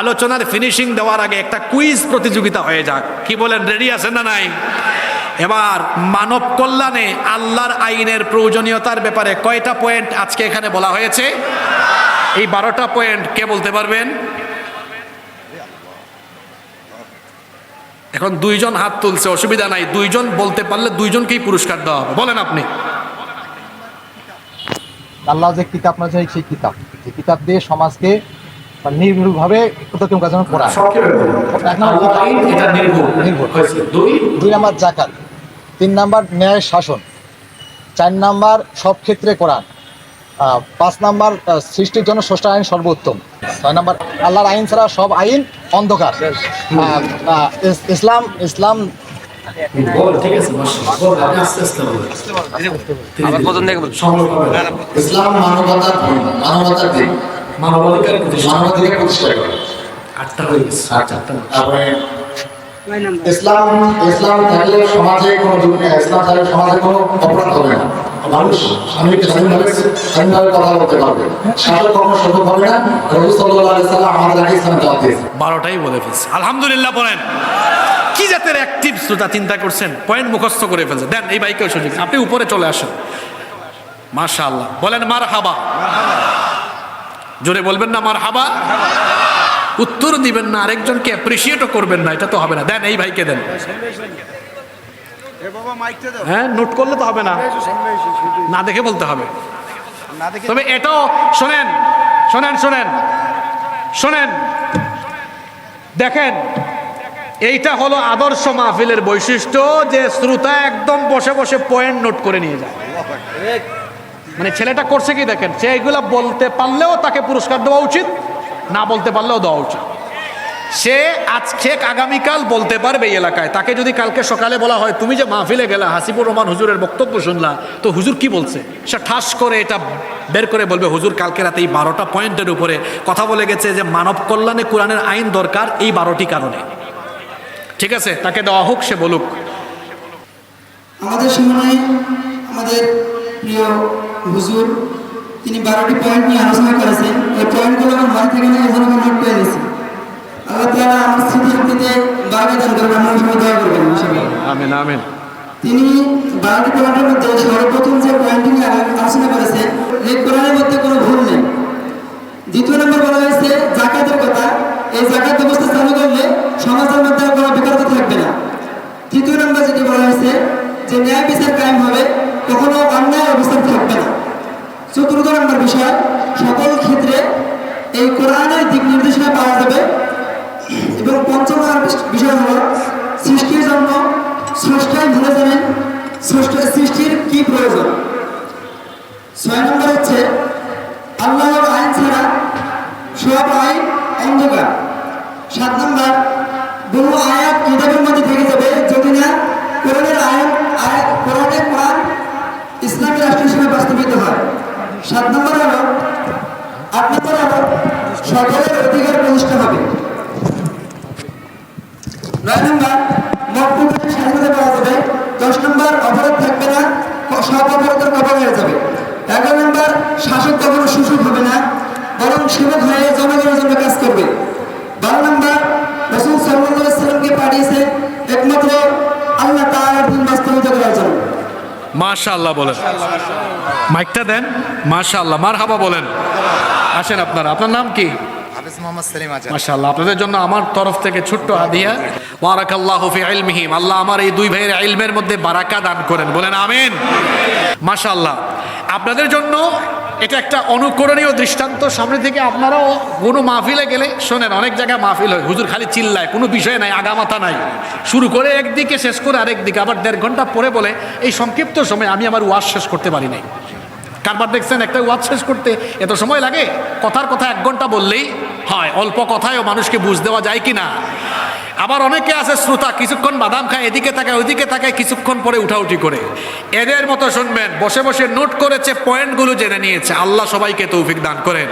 আলোচনার ফিনিশিং দেওয়ার আগে একটা কুইজ প্রতিযোগিতা হয়ে যাক। কি বলেন, রেডি আছেন না নাই? এবার মানব কল্যাণে আল্লাহর আইনের প্রয়োজনীয়তার ব্যাপারে কয়টা পয়েন্ট আজকে এখানে বলা হয়েছে? এই 12টা পয়েন্ট কে বলতে পারবেন? এখন 2 জন হাত তুলছে, অসুবিধা নাই, 2 জন বলতে পারলে 2 জনকেই পুরস্কার দেওয়া হবে। বলেন আপনি। আল্লাহ যে কিতাব না যায় সেই কিতাব, যে কিতাব দিয়ে সমাজকে নির্ভুলভাবে প্রতিম কাজ করা। দুই নাম্বার জাকাত, 3 নাম্বার ন্যায় শাসন, 4 নাম্বার সব ক্ষেত্রে কোরআন, 5 নাম্বার সৃষ্টির জন্য ষষ্ঠ আইন সর্বোত্তম, 6 নাম্বার আল্লাহর আইন ছাড়া সব আইন অন্ধকার। ইসলাম ইসলাম ইসলাম মানবতার ধর্ম, মানবতার দিন, মানবাধিকার প্রতিষ্ঠা করে। 8টা হয়ে গেছে। তারপরে ইসলাম ইসলাম থাকলে সমাজে কোনো দুঃখ নেই, ইসলাম থাকলে সমাজে কোনো অপরাধ হবে না, মানুষ স্বামীকে স্বাধীনভাবে কথা বলতে পারবে, শাসক কখনো সম্ভব হবে না। রাসূল সাল্লাল্লাহু আলাইহি ওয়াসাল্লাম আমাদের আগে ইসলাম দাওয়াত দিয়েছেন। 12টাই বলে ফেলছে, আলহামদুলিল্লাহ বলেন। কি জাতের অ্যাক্টিভ শ্রোতা চিন্তা করছেন, পয়েন্ট মুখস্থ করে ফেলছে। দেন এই বাইকেও সুযোগ, আপনি উপরে চলে আসেন। মাশাআল্লাহ, বলেন মারহাবা। জোরে বলবেন না মারহাবা? উত্তর দিবেন না, আরেকজনকে অ্যাপ্রিশিয়েটও করবেন না, এটা তো হবে না। দেন এই ভাইকে দেন। হ্যাঁ, নোট করলে তো হবে না, না দেখে বলতে হবে। তবে এটাও শোনেন শোনেন শোনেন শোনেন, দেখেন, এইটা হলো আদর্শ মাহফিলের বৈশিষ্ট্য, যে শ্রোতা একদম বসে বসে পয়েন্ট নোট করে নিয়ে যায়। মানে ছেলেটা করছে কি দেখেন, সে এগুলা বলতে পারলেও তাকে পুরস্কার দেওয়া উচিত, না বলতে পারলেও দেওয়া উচিত। সে আজকে আগামীকাল বলতে পারবে এই এলাকায়। তাকে যদি কালকে সকালে বলা হয় তুমি যে মাহফিলে গেলা, হাসিবুর রহমান হুজুরের বক্তব্য শুনলা, তো হুজুর কি বলছে, সে ঠাস করে এটা বের করে বলবে হুজুর কালকে রাতে এই 12টা পয়েন্টের উপরে কথা বলে গেছে যে মানব কল্যাণে কোরআনের আইন দরকার এই 12টি কারণে। ঠিক আছে, তাকে দেওয়া হোক, সে বলুক। আমাদের সামনে আমাদের প্রিয় হুজুর তিনি 12টি পয়েন্ট নিয়ে আলোচনা করেছেন। এই পয়েন্টগুলো আমার মনে থেকে না, এই জন্য আমি নোট করে নিয়েছি। আল্লাহ তাআলা আমার স্মৃতিশক্তিতে বাড়িয়ে দান করবেন, আমার সবাই দোয়া করবেন ইনশাআল্লাহ। আমিন আমিন। তিনি 12টি পয়েন্টের মধ্যে সর্বপ্রথম যে পয়েন্টটি নিয়ে আলোচনা করেছেন, এই কোরআনের মধ্যে কোনো ভুল নেই। 2 নম্বর বলা হয়েছে যাকাতের কথা। এই যাকাত ব্যবস্থা চালু করলে সমাজের মধ্যে কোনো বেকারত্ব থাকবে না। 3 নম্বর যেটি বলা হয়েছে যে ন্যায় বিচার কায়েম হবে, কখনো অন্যায় অবস্থা থাকবে না। 4 নম্বর বিষয়, সকল ক্ষেত্রে এই কোরআনের দিক নির্দেশনা পাওয়া যাবে। এবং 5 নম্বর বিষয় হলো সৃষ্টির জন্য স্রষ্টাই ভালো জানেন সৃষ্টির কি প্রয়োজন। 6 নম্বর হচ্ছে আল্লাহর আইন ছাড়া সব আইন অন্ধকার। 7 নম্বর, বহু আয়াত কিতাবের মধ্যে থেকে যাবে যদি না কোরআনের কোরআন ইসলামী রাষ্ট্র হিসেবে বাস্তবিত হয়। 7 নম্বর হলো 8 নম্বর হলো সকলের অধিকার প্রতিষ্ঠা হবে। 9 নম্বর, মতপরিবর্তনের স্বাধীনতা পাওয়া যাবে। 10 নম্বর, অপরাধ থাকবে না, সব অপরাধের কবর হয়ে যাবে। 11 নম্বর, শাসক কখনো শোষক হবে না, বরং সেবক হয়ে জনগণের জন্য কাজ করবে। 12 নম্বর, রাসূল সাল্লাল্লাহু আলাইহি ওয়াসাল্লামকে পাঠিয়েছে একমাত্র আল্লাহ তাআলার দিন বাস্তবায়িত করার জন্য। মাশাআল্লাহ বলেন, মাইকটা দেন। মাশাআল্লাহ, মারহাবা বলেন। আসেন, আপনার নাম কি? হাফেজ মোহাম্মদ সেলিম আজাদ। মাশাআল্লাহ, আপনাদের জন্য আমার তরফ থেকে ছোট্ট হাদিয়া। বারাকাল্লাহু ফি ইলমিহিম, আল্লাহ আমার এই 2 ভাইয়ের ইলমের মধ্যে বারাকা দান করেন, বলেন আমিন। মাশাআল্লাহ, আপনাদের জন্য এটা একটা অনুকরণীয় দৃষ্টান্ত। সামনে থেকে আপনারাও কোনো মাহফিলে গেলে শোনেন, অনেক জায়গায় মাহফিল হয়, হুজুর খালি চিল্লায়, কোনো বিষয় নাই, আগামাথা নাই, শুরু করে একদিকে শেষ করে আরেকদিকে, আবার 1.5 ঘন্টা পরে বলে এই সংক্ষিপ্ত সময় আমি আমার ওয়াজ শেষ করতে পারি নাই। কারবার দেখছেন একটা ওয়াজ শেষ করতে এত সময় লাগে? কথার কথা 1 ঘন্টা বললেই হয়, অল্প কথায়ও মানুষকে বুঝ দেওয়া যায় কি না? আবার অনেকে আছে শ্রোতা, কিছুক্ষণ বাদাম খায়, এদিকে তাকায় ওইদিকে তাকায়, কিছুক্ষণ পরে উঠাউঠি করে। এদের মতো শুনবেন, বসে বসে নোট করেছে, পয়েন্টগুলো জেনে নিয়েছে। আল্লাহ সবাইকে তৌফিক দান করেন।